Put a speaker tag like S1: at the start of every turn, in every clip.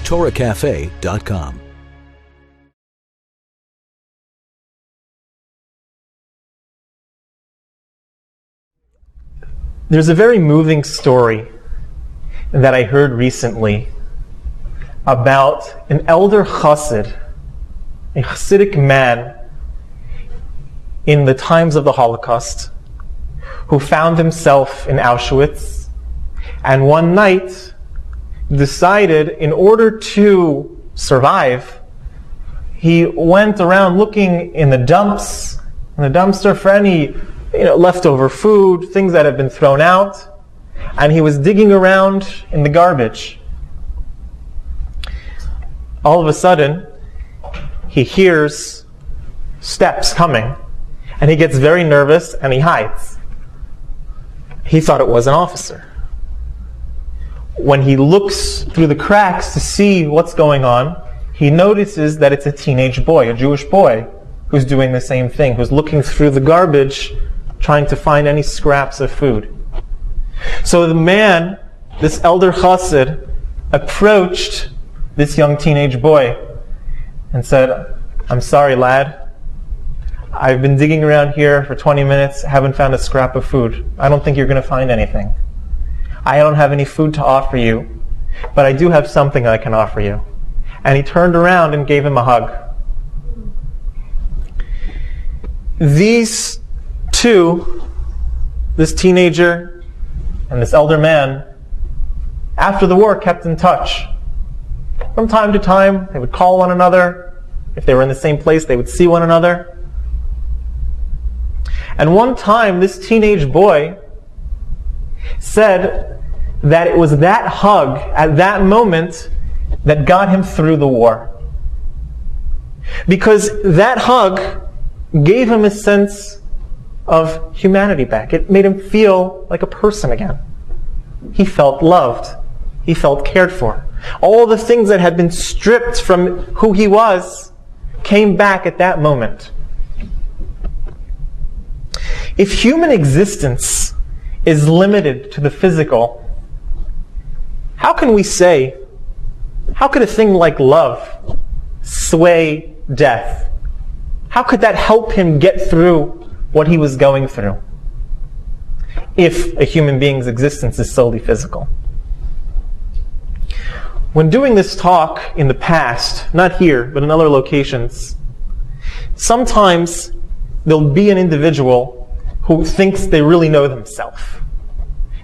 S1: TorahCafe.com.
S2: There's a very moving story that I heard recently about an elder chassid, a Hasidic man in the times of the Holocaust, who found himself in Auschwitz, and one night decided, in order to survive, he went around looking in the dumpster for any leftover food, things that have been thrown out, and he was digging around in the garbage. All of a sudden, he hears steps coming, and he gets very nervous and he hides. He thought it was an officer. When he looks through the cracks to see what's going on, he notices that it's a teenage boy, a Jewish boy, who's doing the same thing, who's looking through the garbage, trying to find any scraps of food. So the man, this elder chassid, approached this young teenage boy and said, "I'm sorry, lad. I've been digging around here for 20 minutes, haven't found a scrap of food. I don't think you're going to find anything. I don't have any food to offer you, but I do have something I can offer you." And he turned around and gave him a hug. These two, this teenager and this elder man, after the war kept in touch. From time to time, they would call one another. If they were in the same place, they would see one another. And one time, this teenage boy said that it was that hug at that moment that got him through the war. Because that hug gave him a sense of humanity back. It made him feel like a person again. He felt loved. He felt cared for. All the things that had been stripped from who he was came back at that moment. If human existence is limited to the physical, how can we say, how could a thing like love sway death? How could that help him get through what he was going through, if a human being's existence is solely physical? When doing this talk in the past, not here, but in other locations, sometimes there'll be an individual who thinks they really know themselves.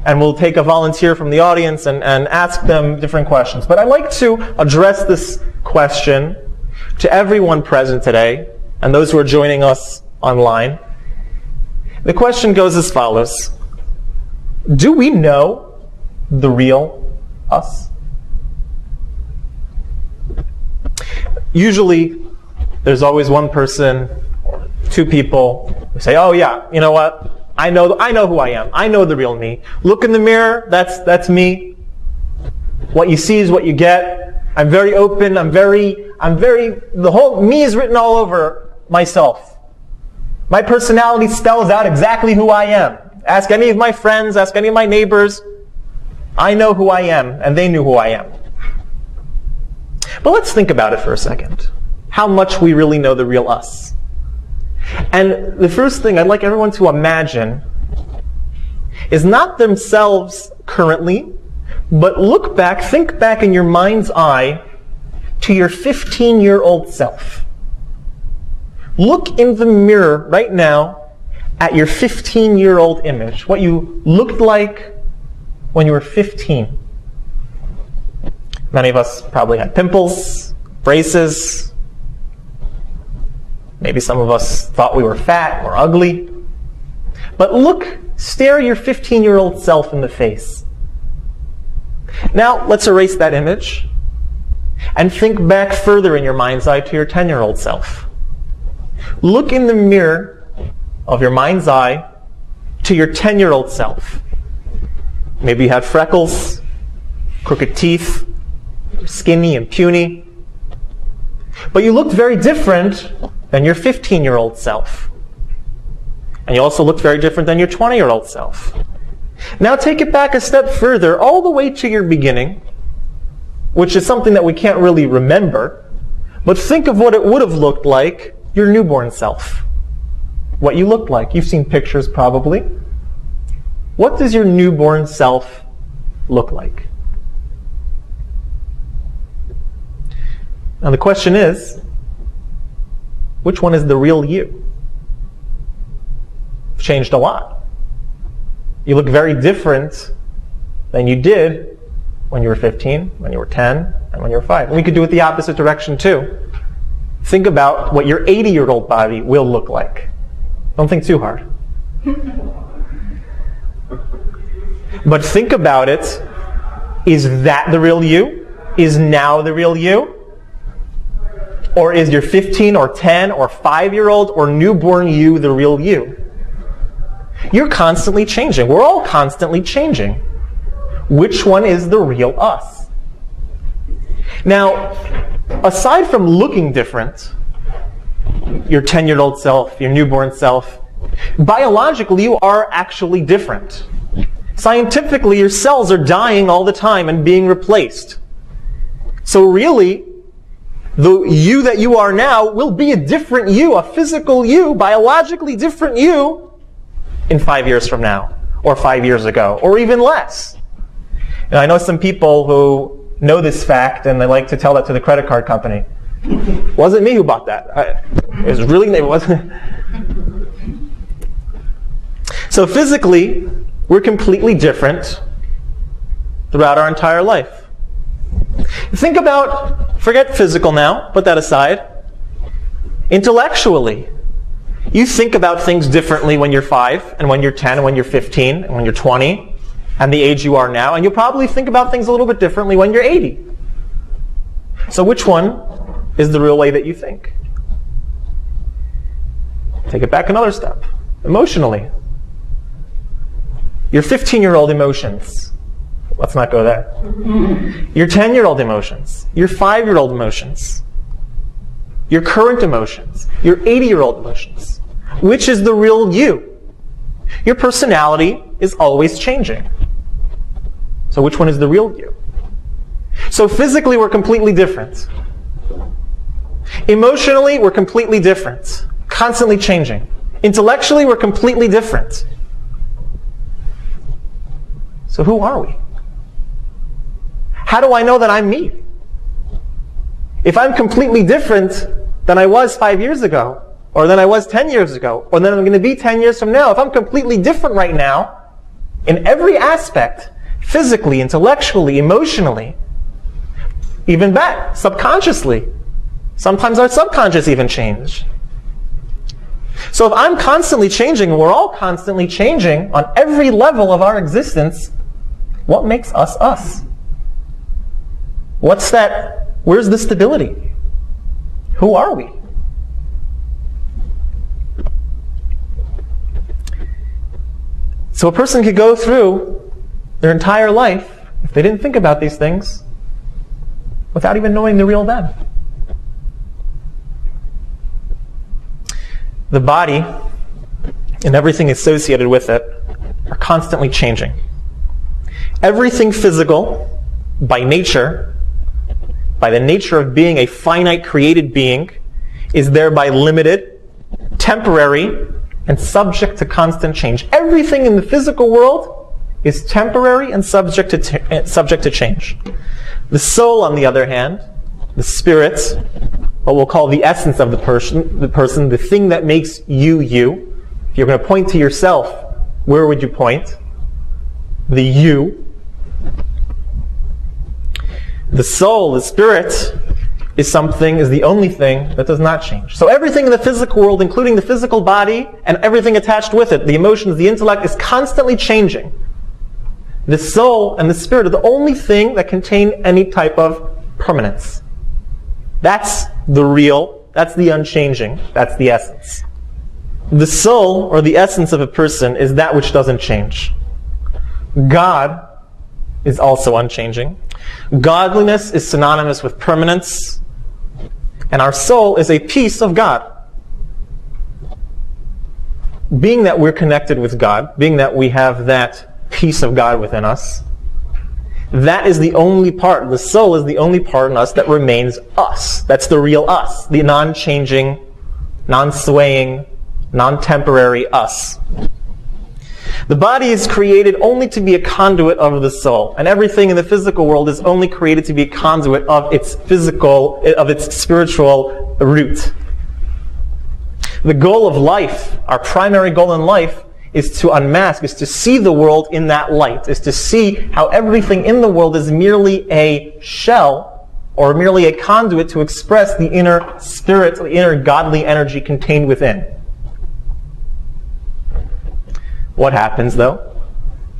S2: And we'll take a volunteer from the audience and ask them different questions. But I'd like to address this question to everyone present today, and those who are joining us online. The question goes as follows: do we know the real us? Usually, there's always one person or two people who say, "Oh yeah, you know what? I know who I am. I know the real me. Look in the mirror. That's me. What you see is what you get. I'm very open. The whole me is written all over myself. My personality spells out exactly who I am. Ask any of my friends, ask any of my neighbors. I know who I am, and they knew who I am." But let's think about it for a second. How much we really know the real us. And the first thing I'd like everyone to imagine is not themselves currently, but think back in your mind's eye to your 15-year-old self. Look in the mirror right now at your 15-year-old image, what you looked like when you were 15. Many of us probably had pimples, braces. Maybe some of us thought we were fat or ugly. But stare your 15-year-old self in the face. Now, let's erase that image and think back further in your mind's eye to your 10-year-old self. Look in the mirror of your mind's eye to your 10-year-old self. Maybe you had freckles, crooked teeth, skinny and puny. But you looked very different than your 15-year-old self. And you also looked very different than your 20-year-old self. Now take it back a step further, all the way to your beginning. which is something that we can't really remember, but think of what it would have looked like, your newborn self. What you looked like. You've seen pictures probably. What does your newborn self look like? Now the question is, which one is the real you? You've changed a lot. You look very different than you did when you were 15, when you were 10, and when you were 5. And we could do it the opposite direction too. Think about what your 80-year-old body will look like. Don't think too hard. But think about it. Is that the real you? Is now the real you? Or is your 15 or 10 or 5-year-old or newborn you the real you? You're constantly changing. We're all constantly changing. Which one is the real us? Now, aside from looking different, your 10-year-old self, your newborn self, biologically you are actually different. Scientifically, your cells are dying all the time and being replaced. So really, the you that you are now will be a different you, a physical you, biologically different you in 5 years from now, or 5 years ago, or even less. And I know some people who know this fact and they like to tell that to the credit card company. It wasn't me who bought that. It wasn't. So physically, we're completely different throughout our entire life. Think about, forget physical now, put that aside. Intellectually, you think about things differently when you're 5, and when you're 10, and when you're 15, and when you're 20, and the age you are now, and you'll probably think about things a little bit differently when you're 80. So which one is the real way that you think? Take it back another step. Emotionally. Your 15-year-old emotions. Let's not go there. Your 10-year-old emotions. Your 5-year-old emotions. Your current emotions. Your 80-year-old emotions. Which is the real you? Your personality is always changing. So which one is the real you? So physically we're completely different. Emotionally we're completely different. Constantly changing. Intellectually we're completely different. So who are we? How do I know that I'm me? If I'm completely different than I was 5 years ago, or than I was 10 years ago, or than I'm going to be 10 years from now, if I'm completely different right now, in every aspect, physically, intellectually, emotionally, even back, subconsciously, sometimes our subconscious even change. So if I'm constantly changing, and we're all constantly changing on every level of our existence, what makes us us? What's that? Where's the stability? Who are we? So a person could go through their entire life, if they didn't think about these things, without even knowing the real them. The body and everything associated with it are constantly changing. Everything physical, by nature, by the nature of being a finite created being, is thereby limited, temporary, and subject to constant change. Everything in the physical world is temporary and subject to change. The soul, on the other hand, the spirit, what we'll call the essence of the person, the thing that makes you, you. If you're going to point to yourself, where would you point? The you. The soul, the spirit, is the only thing that does not change. So everything in the physical world, including the physical body and everything attached with it, the emotions, the intellect, is constantly changing. The soul and the spirit are the only thing that contain any type of permanence. That's the real, that's the unchanging, that's the essence. The soul, or the essence of a person, is that which doesn't change. God is also unchanging. Godliness is synonymous with permanence, and our soul is a piece of God. Being that we're connected with God, being that we have that piece of God within us, that is the only part, the soul is the only part in us that remains us. That's the real us, the non-changing, non-swaying, non-temporary us. The body is created only to be a conduit of the soul, and everything in the physical world is only created to be a conduit of its spiritual root. The goal of life, our primary goal in life, is to unmask, is to see the world in that light, is to see how everything in the world is merely a shell or merely a conduit to express the inner spirit, the inner godly energy contained within. What happens, though?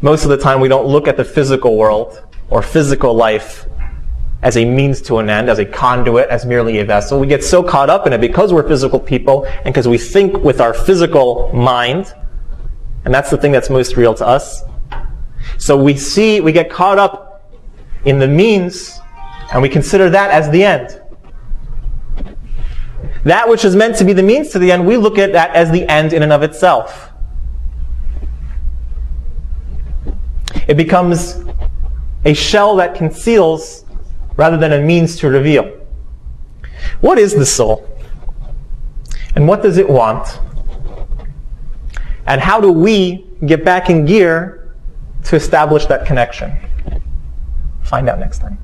S2: Most of the time we don't look at the physical world or physical life as a means to an end, as a conduit, as merely a vessel. We get so caught up in it because we're physical people and because we think with our physical mind, and that's the thing that's most real to us. So we get caught up in the means, and we consider that as the end. That which is meant to be the means to the end, we look at that as the end in and of itself. It becomes a shell that conceals rather than a means to reveal. What is the soul? And what does it want? And how do we get back in gear to establish that connection? Find out next time.